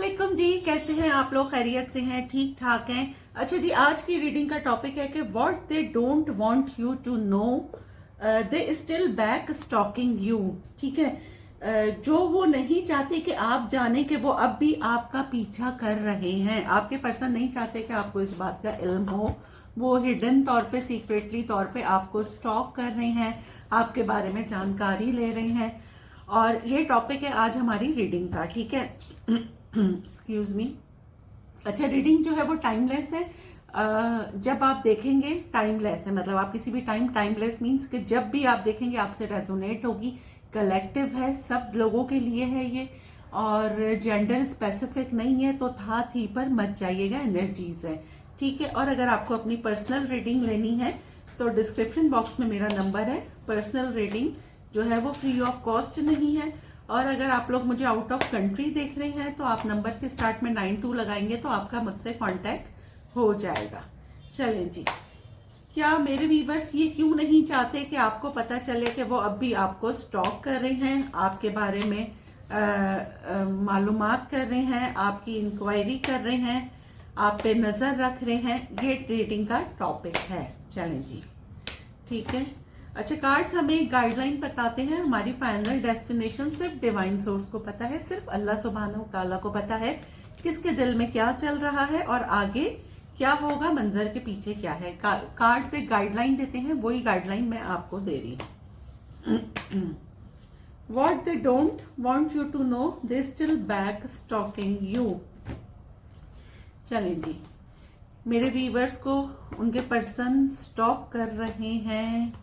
वालेकुम जी, कैसे हैं आप लोग? खैरियत से हैं? ठीक ठाक हैं? अच्छा जी, आज की रीडिंग का टॉपिक है कि what they don't want you to know they still back stalking you. ठीक है, जो वो नहीं चाहते कि आप जाने कि वो अब भी आपका पीछा कर रहे हैं। आपके पर्सन नहीं चाहते कि आपको इस बात का इल्म हो। वो हिडन तौर पे, सीक्रेटली तौर पे आपको स्टॉक कर रहे हैं, आपके बारे में जानकारी ले रहे हैं। और ये टॉपिक है आज हमारी रीडिंग का। ठीक है, एक्सक्यूज मी। अच्छा, रीडिंग जो है वो टाइमलेस है। जब आप देखेंगे टाइमलेस है, मतलब आप किसी भी टाइमलेस मीन्स कि जब भी आप देखेंगे आपसे रेजोनेट होगी। कलेक्टिव है, सब लोगों के लिए है ये, और जेंडर स्पेसिफिक नहीं है, तो था थी पर मत जाइएगा, एनर्जीज है। ठीक है, और अगर आपको अपनी पर्सनल रीडिंग लेनी है तो डिस्क्रिप्शन बॉक्स में मेरा नंबर है। पर्सनल रीडिंग जो है वो फ्री ऑफ कॉस्ट नहीं है। और अगर आप लोग मुझे आउट ऑफ कंट्री देख रहे हैं तो आप नंबर के स्टार्ट में 92 लगाएंगे तो आपका मुझसे कांटेक्ट हो जाएगा। चलें जी, क्या मेरे व्यूवर्स ये क्यों नहीं चाहते कि आपको पता चले कि वो अब भी आपको स्टॉक कर रहे हैं, आपके बारे में मालूमात कर रहे हैं, आपकी इंक्वायरी कर रहे हैं, आप पे नजर रख रहे हैं? ये रीडिंग का टॉपिक है। चलें जी, ठीक है। अच्छा, कार्ड्स हमें एक गाइडलाइन बताते हैं। हमारी फाइनल डेस्टिनेशन सिर्फ डिवाइन सोर्स को पता है, सिर्फ अल्लाह सुब्हानहू ताला को पता है किसके दिल में क्या चल रहा है और आगे क्या होगा, मंजर के पीछे क्या है। कार्ड से गाइडलाइन देते हैं, वही गाइडलाइन मैं आपको दे रही हूँ। What they don't want you to know they still back stalking you. चलें जी, मेरे व्यूवर्स को उनके पर्सन स्टॉक कर रहे हैं,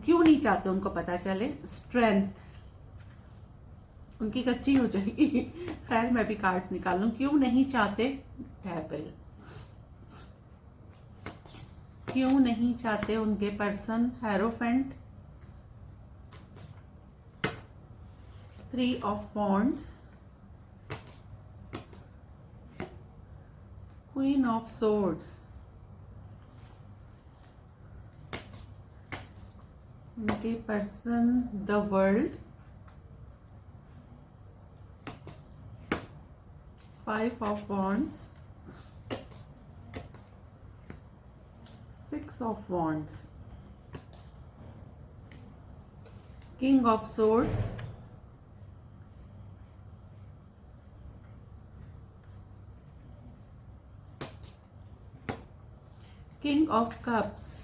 क्यों नहीं चाहते उनको पता चले? स्ट्रेंथ उनकी कच्ची हो जाएगी। खैर, मैं भी कार्ड्स निकाल लूं। क्यों नहीं चाहते? टेबल। क्यों नहीं चाहते उनके person? Hierophant, 3 of wands, queen of swords, उनके person the world, 5 of wands, 6 of wands, king of swords, king of cups.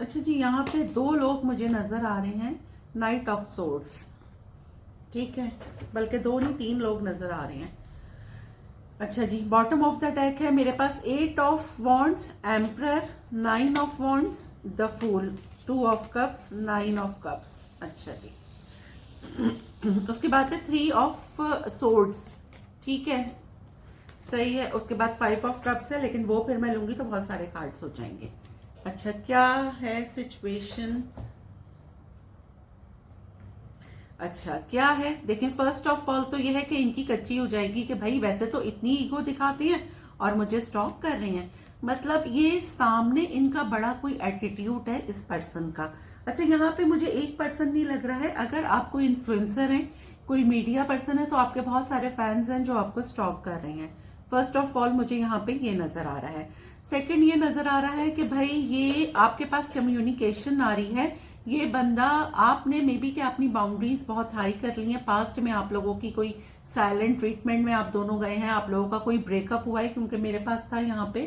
अच्छा जी, यहाँ पे 2 लोग मुझे नजर आ रहे हैं, नाइट ऑफ सोर्ड्स। ठीक है, बल्कि 2 नहीं 3 लोग नजर आ रहे हैं। अच्छा जी, बॉटम ऑफ द डेक है मेरे पास 8 of wands, emperor, 9 of wands, the fool, 2 of cups, 9 of cups. अच्छा जी, उसके बाद है 3 ऑफ सोर्ड्स। ठीक है, सही है। उसके बाद 5 ऑफ कप्स है, लेकिन वो फिर मैं लूंगी तो बहुत सारे कार्ड्स हो जाएंगे। अच्छा, क्या है सिचुएशन? अच्छा, क्या है देखें। फर्स्ट ऑफ ऑल तो ये है कि इनकी कच्ची हो जाएगी कि भाई वैसे तो इतनी ईगो दिखाती हैं और मुझे स्टॉक कर रही हैं, मतलब ये सामने इनका बड़ा कोई एटीट्यूड है इस पर्सन का। अच्छा, यहाँ पे मुझे एक पर्सन नहीं लग रहा है। अगर आप कोई इन्फ्लुएंसर हैं, कोई मीडिया पर्सन है, तो आपके बहुत सारे फैंस हैं जो आपको स्टॉक कर रहे हैं। फर्स्ट ऑफ ऑल मुझे यहाँ पे ये नजर आ रहा है। सेकंड, ये नजर आ रहा है कि भाई ये आपके पास कम्युनिकेशन आ रही है। ये बंदा, आपने मे बी कि अपनी बाउंड्रीज बहुत हाई कर ली हैं। पास्ट में आप लोगों की कोई साइलेंट ट्रीटमेंट में आप दोनों गए हैं, आप लोगों का कोई ब्रेकअप हुआ है, क्योंकि मेरे पास था यहाँ पे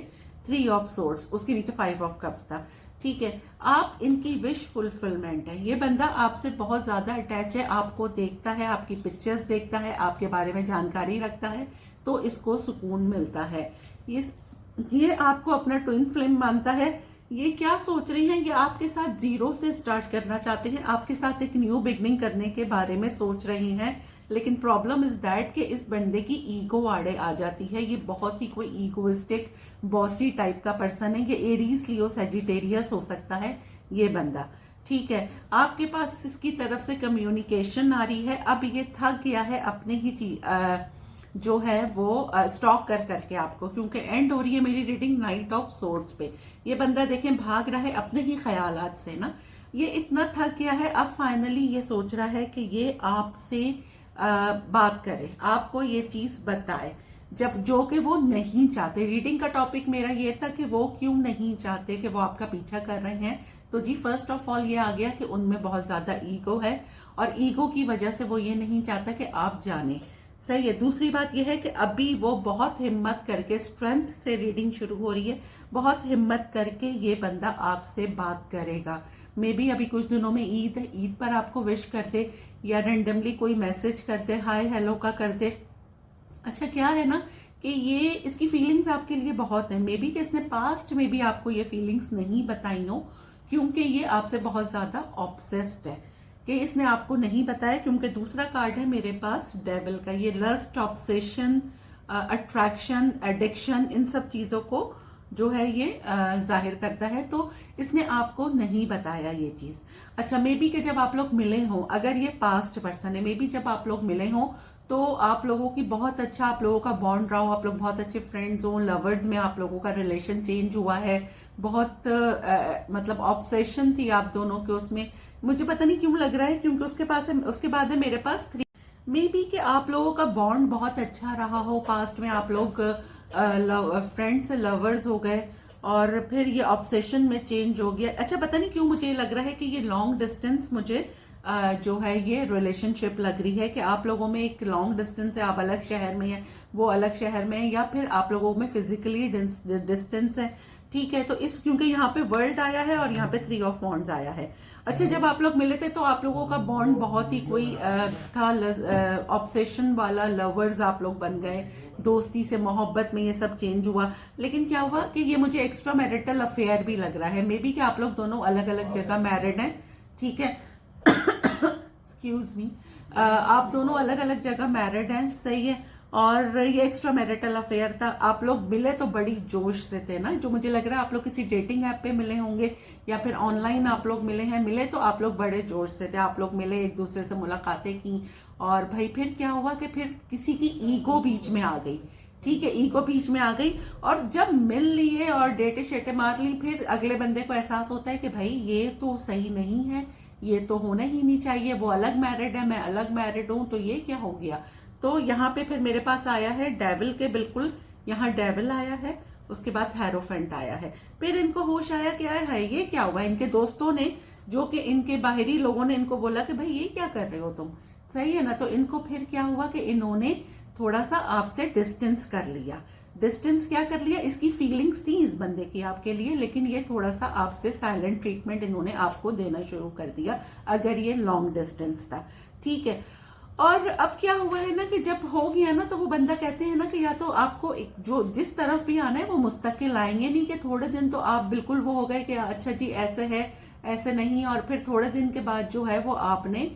3 ऑफ सोर्ड्स, उसके नीचे 5 ऑफ कप्स था। ठीक है, आप इनकी विश फुलफिलमेंट है। ये बंदा आपसे बहुत ज्यादा अटैच है, आपको देखता है, आपकी पिक्चर्स देखता है, आपके बारे में जानकारी रखता है, तो इसको सुकून मिलता है। ये आपको अपना ट्विन फ्लेम मानता है। ये क्या सोच रहे हैं? ये आपके साथ 0 से स्टार्ट करना चाहते हैं, आपके साथ एक न्यू बिगनिंग करने के बारे में सोच रहे हैं। लेकिन प्रॉब्लम इज दैट कि इस बंदे की ईगो आड़े आ जाती है। ये बहुत ही कोई ईगोइस्टिक बॉसी टाइप का पर्सन है। ये एरीज, लियो, सजिटेरियस हो सकता है ये बंदा। ठीक है, आपके पास इसकी तरफ से कम्युनिकेशन आ रही है। अब ये थक गया है अपने ही जो है वो स्टॉक कर करके आपको, क्योंकि एंड हो रही है मेरी रीडिंग नाइट ऑफ सोर्ड्स पे। ये बंदा देखें भाग रहा है अपने ही ख्यालात से ना। ये इतना थक गया है, अब फाइनली ये सोच रहा है कि ये आपसे बात करे, आपको ये चीज बताए, जब जो कि वो नहीं चाहते। रीडिंग का टॉपिक मेरा ये था कि वो क्यों नहीं चाहते कि वो आपका पीछा कर रहे हैं। तो जी फर्स्ट ऑफ ऑल ये आ गया कि उनमें बहुत ज्यादा ईगो है और ईगो की वजह से वो ये नहीं चाहता कि आप जाने। सही है। दूसरी बात यह है कि अभी वो बहुत हिम्मत करके, स्ट्रेंथ से रीडिंग शुरू हो रही है, बहुत हिम्मत करके ये बंदा आपसे बात करेगा। मे बी अभी कुछ दिनों में ईद है, ईद पर आपको विश कर दे या रेंडमली कोई मैसेज करते, हाय हेलो का करते। अच्छा क्या है ना कि ये इसकी फीलिंग्स आपके लिए बहुत है। मे बी कि इसने पास्ट में भी आपको ये फीलिंग्स नहीं बताई हो, क्योंकि ये आपसे बहुत ज्यादा ऑब्सेस्ड है, कि इसने आपको नहीं बताया। क्योंकि दूसरा कार्ड है मेरे पास डेविल का, ये लस्ट, ऑब्सेशन, अट्रैक्शन, एडिक्शन, इन सब चीजों को जो है ये जाहिर करता है। तो इसने आपको नहीं बताया ये चीज। अच्छा मे बी कि जब आप लोग मिले हो, अगर ये पास्ट पर्सन है, मे बी जब आप लोग मिले हो तो आप लोगों की बहुत अच्छा, आप लोगों का बॉन्ड रहा हो, आप लोग बहुत अच्छे फ्रेंड्स हो, लवर्स में आप लोगों का रिलेशन चेंज हुआ है, बहुत मतलब ऑब्सेशन थी आप दोनों के उसमें। मुझे पता नहीं क्यों लग रहा है, क्योंकि उसके पास है, उसके बाद है मेरे पास 3। मे बी कि आप लोगों का बॉन्ड बहुत अच्छा रहा हो, पास्ट में आप लोग फ्रेंड्स से लवर्स हो गए और फिर ये ऑब्सेशन में चेंज हो गया। अच्छा पता नहीं क्यों मुझे लग रहा है कि ये लॉन्ग डिस्टेंस मुझे जो है ये रिलेशनशिप लग रही है, कि आप लोगों में एक लॉन्ग डिस्टेंस है, आप अलग शहर में है, वो अलग शहर में है, या फिर आप लोगों में फिजिकली डिस्टेंस है। ठीक है। तो इस, क्योंकि यहाँ पे वर्ल्ड आया है और यहाँ पे 3 ऑफ वॉन्ड्स आया है। अच्छा जब आप लोग मिले थे तो आप लोगों का बॉन्ड बहुत ही कोई था, ऑब्सेशन वाला, लवर्स आप लोग बन गए, दोस्ती से मोहब्बत में ये सब चेंज हुआ। लेकिन क्या हुआ कि ये मुझे एक्स्ट्रा मैरिटल अफेयर भी लग रहा है। मे बी कि आप लोग दोनों अलग अलग जगह मैरिड हैं। ठीक है। एक्सक्यूज मी, आप दोनों अलग अलग जगह मैरिड हैं। सही है। और ये एक्स्ट्रा मैरिटल अफेयर था। आप लोग मिले तो बड़ी जोश से थे ना, जो मुझे लग रहा है आप लोग किसी डेटिंग ऐप पे मिले होंगे या फिर ऑनलाइन आप लोग मिले हैं। मिले तो आप लोग बड़े जोश से थे, आप लोग मिले, एक दूसरे से मुलाकातें की, और भाई फिर क्या हुआ कि फिर किसी की ईगो बीच में आ गई। ठीक है, ईगो बीच में आ गई, और जब मिल लिए और डेटे शेटे मार ली, फिर अगले बंदे को एहसास होता है कि भाई ये तो सही नहीं है, ये तो होना ही नहीं चाहिए। वो अलग मैरिड है, मैं अलग मैरिड हूं, तो ये क्या हो गया। तो यहाँ पे फिर मेरे पास आया है डेविल के, बिल्कुल यहाँ डेविल आया है, उसके बाद हेरोफेंट आया है। फिर इनको होश आया क्या है ये क्या हुआ। इनके दोस्तों ने, जो कि इनके बाहरी लोगों ने इनको बोला कि भाई ये क्या कर रहे हो तुम। सही है ना। तो इनको फिर क्या हुआ कि इन्होंने थोड़ा सा आपसे डिस्टेंस कर लिया। डिस्टेंस क्या कर लिया, इसकी फीलिंग्स थी इस बंदे की आपके लिए, लेकिन ये थोड़ा सा आपसे साइलेंट ट्रीटमेंट इन्होंने आपको देना शुरू कर दिया, अगर ये लॉन्ग डिस्टेंस था। ठीक है। और अब क्या हुआ है ना कि जब हो गया ना, तो वो बंदा कहते हैं ना कि या तो आपको जो जिस तरफ भी आना है वो मुस्तकिल आएंगे, नहीं कि थोड़े दिन तो आप बिल्कुल वो हो गए कि अच्छा जी ऐसे है ऐसे नहीं, और फिर थोड़े दिन के बाद जो है वो आपने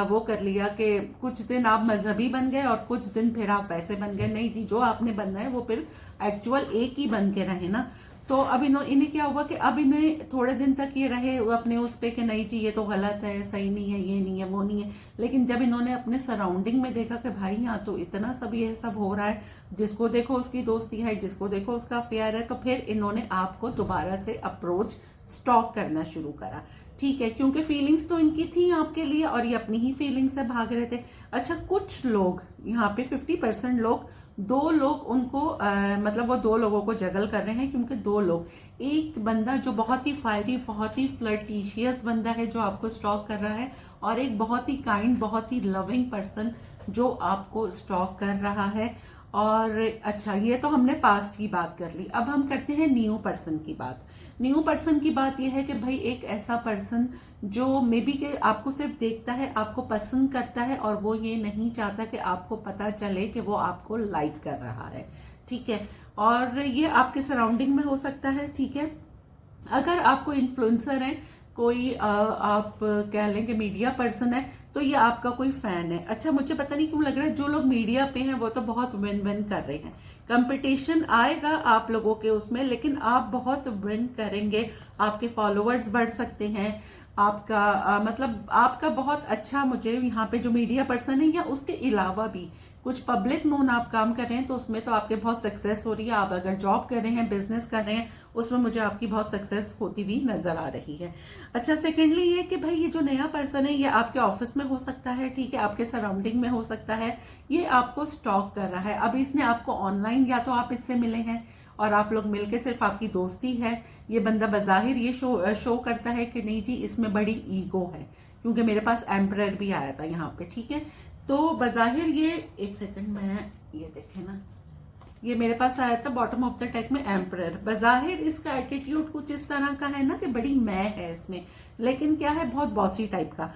वो कर लिया कि कुछ दिन आप मजहबी बन गए और कुछ दिन फिर आप वैसे बन गए। नहीं जी, जो आपने बनना है वो फिर एक्चुअल एक ही बन के रहे ना। तो अब इन्हें क्या हुआ कि अब इन्हें थोड़े दिन तक ये रहे अपने उस पे कि नहीं जी ये तो गलत है, सही नहीं है, ये नहीं है, वो नहीं है। लेकिन जब इन्होंने अपने सराउंडिंग में देखा कि भाई यहाँ तो इतना सब ये सब हो रहा है, जिसको देखो उसकी दोस्ती है, जिसको देखो उसका अफेयर है, तो फिर इन्होंने आपको दोबारा से अप्रोच स्टॉक करना शुरू करा। ठीक है, क्योंकि फीलिंग्स तो इनकी थी आपके लिए और ये अपनी ही फीलिंग्स से भाग रहे थे। अच्छा कुछ लोग यहाँ पे 50% लोग, 2 लोग उनको मतलब वो 2 लोगों को जगल कर रहे हैं, क्योंकि 2 लोग, एक बंदा जो बहुत ही फायरी, बहुत ही फ्लर्टिशियस बंदा है जो आपको स्टॉक कर रहा है, और एक बहुत ही काइंड, बहुत ही लविंग पर्सन जो आपको स्टॉक कर रहा है। और अच्छा ये तो हमने पास्ट की बात कर ली, अब हम करते हैं न्यू पर्सन की बात। न्यू पर्सन की बात यह है कि भाई एक ऐसा पर्सन जो मे बी के आपको सिर्फ देखता है, आपको पसंद करता है, और वो ये नहीं चाहता कि आपको पता चले कि वो आपको लाइक कर रहा है। ठीक है। और ये आपके सराउंडिंग में हो सकता है। ठीक है। अगर आपको इन्फ्लुएंसर है कोई, आप कह लें कि मीडिया पर्सन है, तो ये आपका कोई फैन है। अच्छा मुझे पता नहीं क्यों लग रहा है जो लोग मीडिया पे हैं वो तो बहुत विन विन कर रहे हैं। कंपटीशन आएगा आप लोगों के उसमें, लेकिन आप बहुत विन करेंगे, आपके फॉलोअर्स बढ़ सकते हैं, आपका मतलब आपका बहुत अच्छा, मुझे यहाँ पे जो मीडिया पर्सन है या उसके अलावा भी कुछ पब्लिक नोन आप काम कर रहे हैं तो उसमें तो आपके बहुत सक्सेस हो रही है। आप अगर जॉब कर रहे हैं, बिजनेस कर रहे हैं, उसमें मुझे आपकी बहुत सक्सेस होती हुई नजर आ रही है। अच्छा, सेकेंडली ये कि भाई ये जो नया पर्सन है ये आपके ऑफिस में हो सकता है, ठीक है, आपके सराउंडिंग में हो सकता है, ये आपको स्टॉक कर रहा है। अब इसने आपको ऑनलाइन, या तो आप इससे मिले हैं और आप लोग मिलके सिर्फ आपकी दोस्ती है, ये बंदा बजाहिर ये शो करता है कि नहीं जी इसमें बड़ी ईगो है, क्योंकि मेरे पास एम्परर भी आया था यहाँ पे, ठीक है। तो बजाहिर ये, एक सेकंड में ये देखें ना, ये मेरे पास आया था बॉटम ऑफ द डेक में एम्परर। बजाहिर इसका एटीट्यूड कुछ इस तरह का है ना कि बड़ी मैं है इसमें, लेकिन क्या है बहुत बॉसी टाइप का।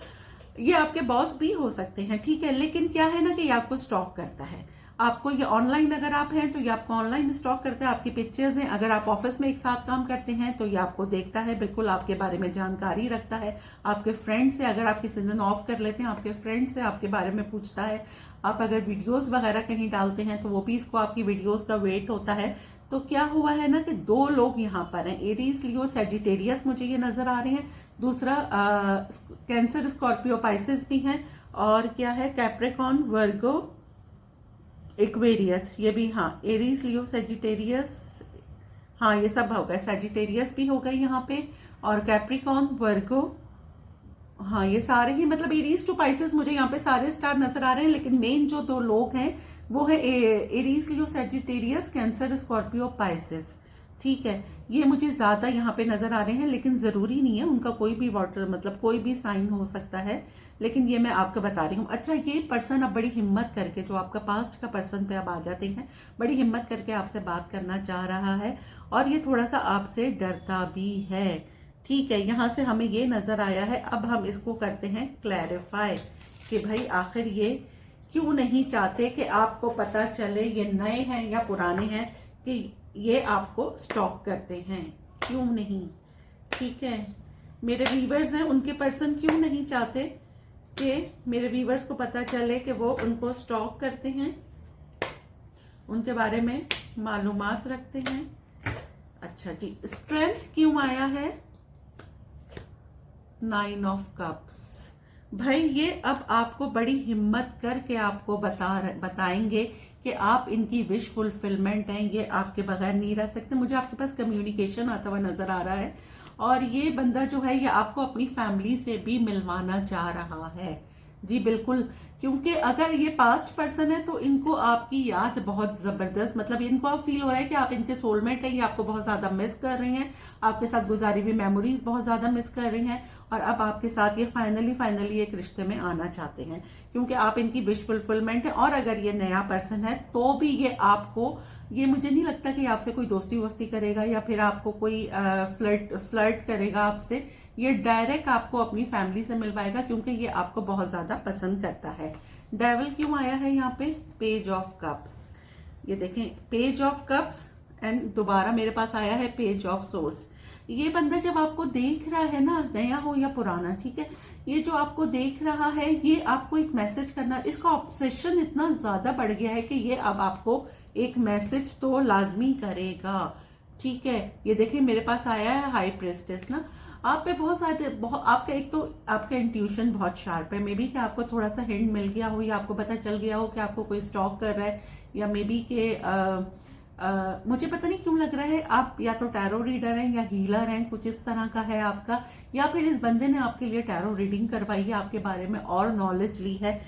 ये आपके बॉस भी हो सकते हैं, ठीक है, लेकिन क्या है ना कि ये आपको स्टॉक करता है। आपको ये ऑनलाइन अगर आप हैं तो ये आपको ऑनलाइन स्टॉक करता है, आपकी पिक्चर्स हैं। अगर आप ऑफिस में एक साथ काम करते हैं तो ये आपको देखता है, बिल्कुल आपके बारे में जानकारी रखता है। आपके फ्रेंड से अगर आप किसी दिन ऑफ कर लेते हैं, आपके फ्रेंड से आपके बारे में पूछता है। आप अगर वीडियोस वगैरह कहीं डालते हैं तो वो भी इसको आपकी वीडियोस का वेट होता है। तो क्या हुआ है ना कि दो लोग यहाँ पर हैं, एरीज लियो सैजिटेरियस मुझे ये नजर आ रहे हैं, दूसरा कैंसर स्कॉर्पियो पाइसेस भी हैं, और क्या है कैप्रिकॉर्न वर्गो एक्वेरियस, ये भी, हाँ एरीज लियो सैजिटेरियस, हाँ ये सब हो गए, सैजिटेरियस भी हो गए यहाँ पे, और कैप्रिकॉर्न वर्गो, हाँ ये सारे ही, मतलब एरीज टू पाइसेस मुझे यहाँ पे सारे स्टार नजर आ रहे हैं, लेकिन मेन जो दो लोग हैं वो है Aries Leo Sagittarius cancer Scorpio Pisces, ठीक है। ये मुझे ज्यादा यहाँ पे नजर आ रहे हैं, लेकिन जरूरी नहीं है, उनका कोई भी वाटर मतलब कोई भी साइन हो सकता है, लेकिन ये मैं आपको बता रही हूँ। अच्छा, ये पर्सन अब बड़ी हिम्मत करके, जो आपका पास्ट का पर्सन पे अब आ जाते हैं, बड़ी हिम्मत करके आपसे बात करना चाह रहा है, और ये थोड़ा सा आपसे डरता भी है, ठीक है। यहाँ से हमें ये नजर आया है। अब हम इसको करते हैं क्लैरिफाई कि भाई आखिर ये क्यों नहीं चाहते कि आपको पता चले ये नए हैं या पुराने हैं, कि ये आपको स्टॉक करते हैं, क्यों नहीं, ठीक है। मेरे व्यूवर्स हैं, उनके पर्सन क्यों नहीं चाहते कि मेरे व्यूवर्स को पता चले कि वो उनको स्टॉक करते हैं, उनके बारे में मालूमात रखते हैं। अच्छा जी, स्ट्रेंथ क्यों आया है, 9 ऑफ कप्स। भाई ये अब आपको बड़ी हिम्मत करके आपको बताएंगे कि आप इनकी विश फुलफिलमेंट हैं, ये आपके बगैर नहीं रह सकते। मुझे आपके पास कम्युनिकेशन आता हुआ नजर आ रहा है, और ये बंदा जो है ये आपको अपनी फैमिली से भी मिलवाना चाह रहा है, जी बिल्कुल, क्योंकि अगर ये पास्ट पर्सन है तो इनको आपकी याद बहुत जबरदस्त, मतलब इनको आप फील हो रहा है कि आप इनके सोलमेट हैं, ये आपको बहुत ज्यादा मिस कर रहे हैं, आपके साथ गुजारी हुई मेमोरीज बहुत ज्यादा मिस कर रही हैं, और अब आपके साथ ये फाइनली एक रिश्ते में आना चाहते हैं, क्योंकि आप इनकी विश फुलफिलमेंट है। और अगर ये नया पर्सन है तो भी ये आपको, ये मुझे नहीं लगता कि आपसे कोई दोस्ती वोस्ती करेगा या फिर आपको कोई फ्लर्ट करेगा आपसे, ये डायरेक्ट आपको अपनी फैमिली से मिलवाएगा, क्योंकि ये आपको बहुत ज्यादा पसंद करता है। डेविल क्यों आया है यहाँ पे, पेज ऑफ कप्स, ये देखें पेज ऑफ कप्स, एंड दोबारा मेरे पास आया है पेज ऑफ सोर्ड्स। ये बंदा जब आपको देख रहा है ना, नया हो या पुराना, ठीक है, ये जो आपको देख रहा है ये आपको एक मैसेज करना, इसका ऑब्सेशन इतना ज्यादा बढ़ गया है कि ये अब आपको एक मैसेज तो लाजमी करेगा, ठीक है। ये देखिए मेरे पास आया है हाई प्रेस्टेस ना, आप पे बहुत सारे आपका एक तो आपका इंट्यूशन बहुत शार्प है, मे बी कि आपको थोड़ा सा हिंट मिल गया हो, या आपको पता चल गया हो कि आपको कोई स्टॉक कर रहा है, या मे बी के मुझे पता नहीं क्यों लग रहा है आप या तो टैरो रीडर हैं या हीलर हैं, कुछ इस तरह का है आपका, या फिर इस बंदे ने आपके लिए टैरो रीडिंग करवाई है, आपके बारे में और नॉलेज ली है,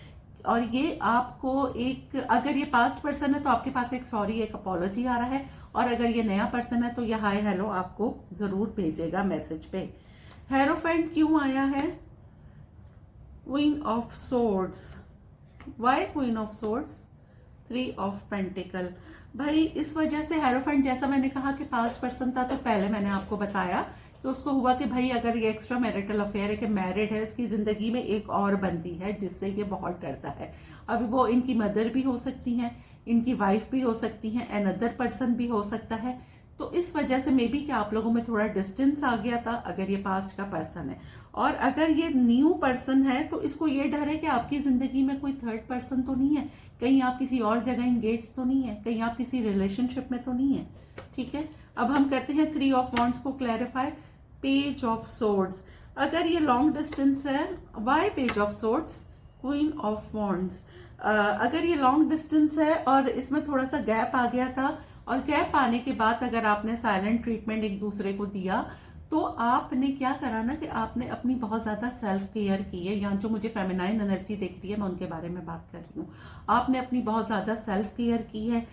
और ये आपको एक, अगर ये पास्ट पर्सन है तो आपके पास एक सॉरी, एक अपॉलॉजी आ रहा है, और अगर ये नया पर्सन है तो ये हाय हेलो आपको जरूर भेजेगा मैसेज पे। हेरोफेंट क्यों आया है, queen of swords, why queen of swords, 3 of pentacle. भाई इस वजह से हेरोफेंट, जैसा मैंने कहा कि पास्ट पर्सन था, तो पहले मैंने आपको बताया कि उसको हुआ कि भाई अगर ये एक्स्ट्रा मैरिटल अफेयर है कि मैरिड है, इसकी जिंदगी में एक और बंदी है जिससे ये बहुत डरता है। अब वो इनकी मदर भी हो सकती हैं, इनकी वाइफ भी हो सकती हैं, अनदर पर्सन भी हो सकता है, तो इस वजह से मे बी कि आप लोगों में थोड़ा डिस्टेंस आ गया था, अगर ये पास्ट का पर्सन है। और अगर ये न्यू पर्सन है तो इसको ये डर है कि आपकी जिंदगी में कोई थर्ड पर्सन तो नहीं है, कहीं आप किसी और जगह इंगेज तो नहीं है, कहीं आप किसी रिलेशनशिप में तो नहीं है, ठीक है। अब हम करते हैं 3 ऑफ वॉन्ड्स को क्लैरिफाई, पेज ऑफ सोर्ड्स। अगर ये लॉन्ग डिस्टेंस है, why page of swords, queen of wands. अगर ये लॉन्ग डिस्टेंस है और इसमें थोड़ा सा गैप आ गया था, और गैप आने के बाद अगर आपने साइलेंट ट्रीटमेंट एक दूसरे को दिया, तो आपने क्या करा ना कि आपने अपनी बहुत ज्यादा सेल्फ केयर की है। यहाँ जो मुझे फेमिनाइन एनर्जी दिख रही है, मैं उनके बारे में बात कर रही हूँ। आपने अपनी बहुत ज्यादा सेल्फ केयर की है,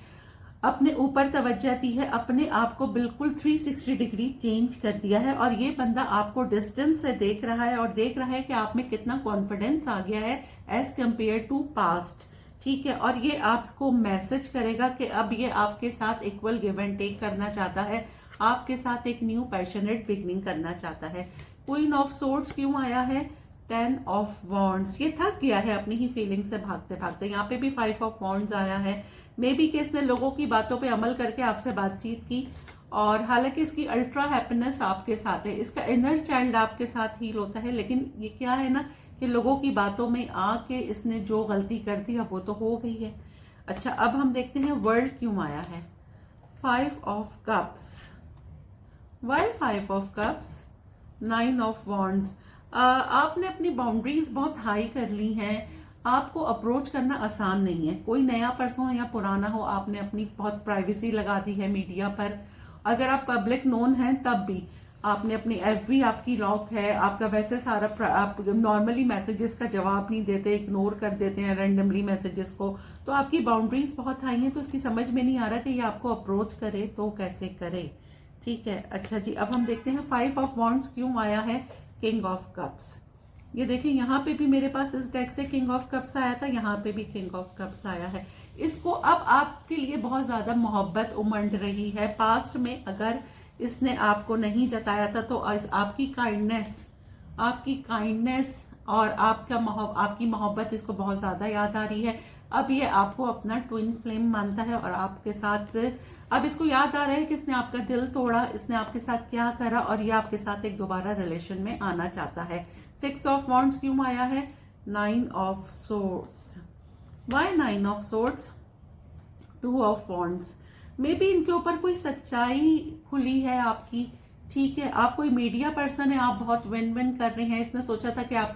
अपने ऊपर तवज्जो दी है, अपने आप को बिल्कुल 360 डिग्री चेंज कर दिया है। और ये बंदा आपको डिस्टेंस से देख रहा है, और देख रहा है कि आप में कितना कॉन्फिडेंस आ गया है एज कंपेयर टू पास्ट। ठीक है, और ये आपको मैसेज करेगा कि अब ये आपके साथ इक्वल गिव एंड टेक करना चाहता है, आपके साथ एक न्यू पैशनेट बिगनिंग करना चाहता है। क्वीन ऑफ सोर्ड्स क्यों आया है? 10 ऑफ वॉन्ड्स। ये थक गया है अपनी ही फीलिंग से भागते भागते। यहाँ पे भी 5 ऑफ वॉन्ड्स आया है। मे बी कि इसने लोगों की बातों पे अमल करके आपसे बातचीत की, और हालांकि इसकी अल्ट्रा हैप्पीनेस आपके साथ है, इसका इनर चाइल्ड आपके साथ हील होता है। लेकिन ये क्या है ना कि लोगों की बातों में आके इसने जो गलती कर दी अब वो तो हो गई है। अच्छा, अब हम देखते हैं वर्ल्ड क्यों आया है। 5 of cups. Why 5 of cups? 9 of wands. आपने अपनी बाउंड्रीज बहुत हाई कर ली हैं। आपको अप्रोच करना आसान नहीं है। कोई नया पर्सन हो या पुराना हो, आपने अपनी बहुत प्राइवेसी लगा दी है मीडिया पर। अगर आप पब्लिक नोन हैं तब भी आपने अपनी एफबी आपकी लॉक है, आपका वैसे सारा आप नॉर्मली मैसेजेस का जवाब नहीं देते, इग्नोर कर देते हैं रैंडमली मैसेजेस को। तो आपकी बाउंड्रीज बहुत हाई हैं, तो इसकी समझ में नहीं आ रहा कि ये आपको अप्रोच करे तो कैसे करे। ठीक है, अच्छा जी, अब हम देखते हैं 5 ऑफ वॉन्ड्स क्यों आया है। King of cups. ये देखिए यहाँ पे भी मेरे पास इस डेक से किंग ऑफ कप्स आया था, यहाँ पे भी किंग ऑफ कप्स आया है। इसको अब आपके लिए बहुत ज्यादा मोहब्बत उमड़ रही है। पास्ट में अगर इसने आपको नहीं जताया था तो आपकी काइंडनेस और आपकी मोहब्बत इसको बहुत ज्यादा याद आ रही है। अब ये आपको अपना ट्विन फ्लेम मानता है, और आपके साथ अब इसको याद आ रहा है कि इसने आपका दिल तोड़ा, इसने आपके साथ क्या करा, और ये आपके साथ एक दोबारा रिलेशन में आना चाहता है। 6 ऑफ वॉन्ड्स क्यों आया है? 9 of swords. Why 9 of swords? 2 of wands. Maybe इनके ऊपर कोई सच्चाई खुली है आपकी। ठीक है, आप कोई मीडिया पर्सन है, आप बहुत विन विन कर रहे हैं। इसने सोचा था कि आप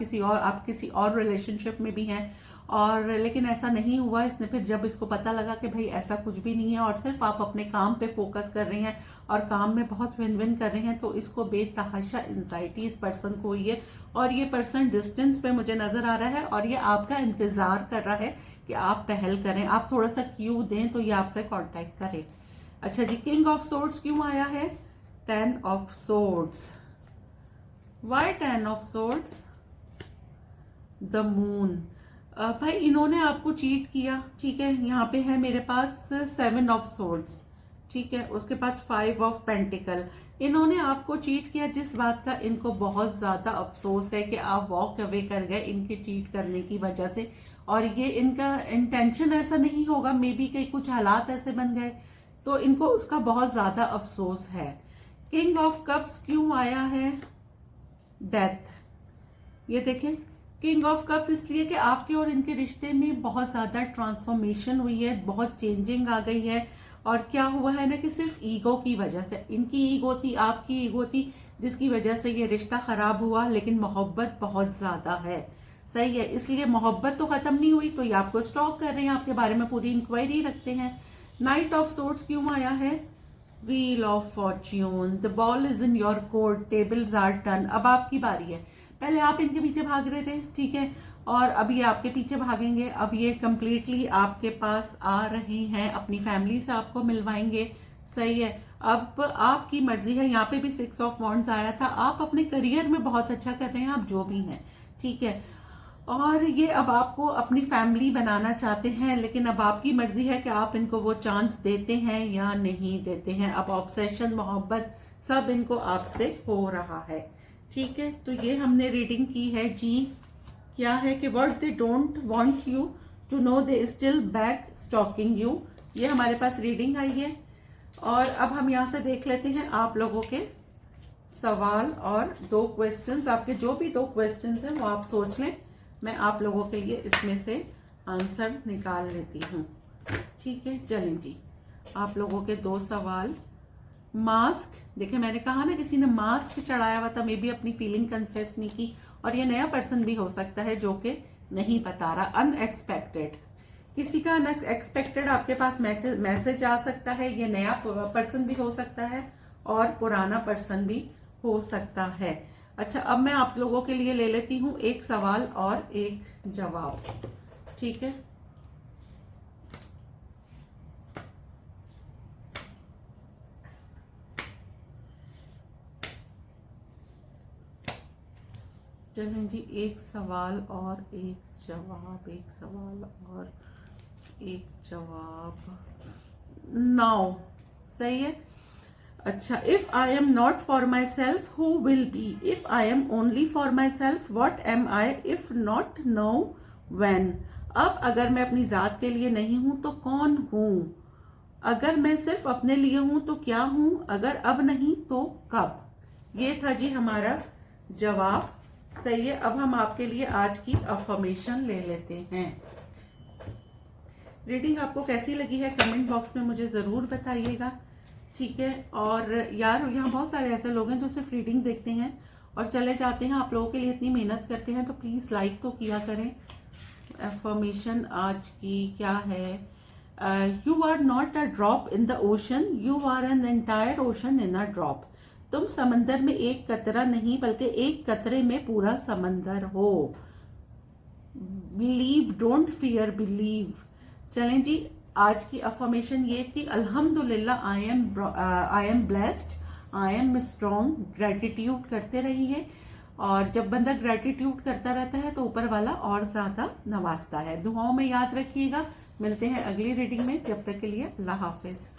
किसी और रिलेशनशिप में भी हैं, और लेकिन ऐसा नहीं हुआ। इसने फिर जब इसको पता लगा कि भाई ऐसा कुछ भी नहीं है और सिर्फ आप अपने काम पे फोकस कर रहे हैं और काम में बहुत विन विन कर रहे हैं, तो इसको बेतहाशा एंजाइटी इस पर्सन को हुई है। और ये पर्सन डिस्टेंस पे मुझे नजर आ रहा है, और ये आपका इंतजार कर रहा है कि आप पहल करें, आप थोड़ा सा क्यू दें तो ये आपसे कांटेक्ट करे। अच्छा जी, किंग ऑफ सोर्ड्स क्यों आया है? 10 of swords. Why 10 of swords? The moon. भाई इन्होंने आपको चीट किया। ठीक है, यहाँ पे है मेरे पास 7 ऑफ सोर्ड्स। ठीक है, उसके बाद 5 ऑफ पेंटिकल। इन्होंने आपको चीट किया, जिस बात का इनको बहुत ज्यादा अफसोस है कि आप वॉक अवे कर गए इनके चीट करने की वजह से। और ये इनका इंटेंशन ऐसा नहीं होगा, मे बी कि कुछ हालात ऐसे बन गए, तो इनको उसका बहुत ज्यादा अफसोस है। किंग ऑफ कप्स क्यों आया है? डेथ। ये देखें, किंग ऑफ कप्स इसलिए कि आपके और इनके रिश्ते में बहुत ज्यादा ट्रांसफॉर्मेशन हुई है, बहुत चेंजिंग आ गई है। और क्या हुआ है ना कि सिर्फ ईगो की वजह से, इनकी ईगो थी, आपकी ईगो थी, जिसकी वजह से ये रिश्ता खराब हुआ। लेकिन मोहब्बत बहुत ज्यादा है, सही है, इसलिए मोहब्बत तो खत्म नहीं हुई, तो ये आपको स्टॉक कर रहे हैं, आपके बारे में पूरी इंक्वायरी रखते हैं। नाइट ऑफ सोर्ड्स क्यों आया है? Wheel of fortune. The ball is in your court, tables are turn. अब आपकी बारी है। पहले आप इनके पीछे भाग रहे थे, ठीक है, और अब ये आपके पीछे भागेंगे। अब ये कंप्लीटली आपके पास आ रहे हैं, अपनी फैमिली से आपको मिलवाएंगे, सही है। अब आपकी मर्जी है। यहाँ पे भी 6 ऑफ वॉन्ड्स आया था। आप अपने करियर में बहुत अच्छा कर रहे हैं, आप जो भी हैं, ठीक है, और ये अब आपको अपनी फैमिली बनाना चाहते हैं। लेकिन अब आपकी मर्जी है कि आप इनको वो चांस देते हैं या नहीं देते हैं। अब ऑब्सेशन, मोहब्बत सब इनको आपसे हो रहा है, ठीक है। तो ये हमने रीडिंग की है जी। क्या है कि what they don't want you to know, they still back stalking you. ये हमारे पास रीडिंग आई है। और अब हम यहाँ से देख लेते हैं आप लोगों के सवाल और 2 क्वेश्चंस। आपके जो भी 2 क्वेश्चंस हैं वो आप सोच लें, मैं आप लोगों के लिए इसमें से आंसर निकाल लेती हूँ, ठीक है। चलें जी, आप लोगों के 2 सवाल। मास्क, देखिए मैंने कहा ना किसी ने मास्क चढ़ाया हुआ था, मे बी अपनी फीलिंग कन्फेस नहीं की, और ये नया पर्सन भी हो सकता है जो कि नहीं बता रहा, अनएक्सपेक्टेड, किसी का अनएक्सपेक्टेड आपके पास मैसेज आ सकता है। ये नया पर्सन भी हो सकता है और पुराना पर्सन भी हो सकता है। अच्छा, अब मैं आप लोगों के लिए ले लेती हूँ एक सवाल और एक जवाब, ठीक है। चलें जी, एक सवाल और एक जवाब, एक सवाल और एक जवाब। नाउ सही है। अच्छा, if I am not for my self who will be, if I am only for my self what am I, if not know when. अब अगर मैं अपनी जात के लिए नहीं हूं तो कौन हूं, अगर मैं सिर्फ अपने लिए हूं तो क्या हूं, अगर अब नहीं तो कब। ये था जी हमारा जवाब। सही है। अब हम आपके लिए आज की अफर्मेशन ले लेते हैं। रीडिंग आपको कैसी लगी है कमेंट बॉक्स में मुझे ज़रूर बताइएगा, ठीक है। और यार, यहाँ बहुत सारे ऐसे लोग हैं जो सिर्फ रीडिंग देखते हैं और चले जाते हैं। आप लोगों के लिए इतनी मेहनत करते हैं तो प्लीज़ लाइक तो किया करें। अफर्मेशन आज की क्या है? You are not a drop in the ocean, you are an entire ocean in a drop. तुम समंदर में एक कतरा नहीं बल्कि एक कतरे में पूरा समंदर हो। Believe, don't fear, believe. चलें जी, आज की अफर्मेशन ये थी, अल्हम्दुलिल्लाह I am blessed, I am strong. Gratitude करते रहिए और जब बंदा ग्रेटिट्यूड करता रहता है तो ऊपर वाला और ज्यादा नवाजता है। दुआओं में याद रखिएगा। मिलते हैं अगली रीडिंग में, जब तक के लिए अल्लाह हाफिज।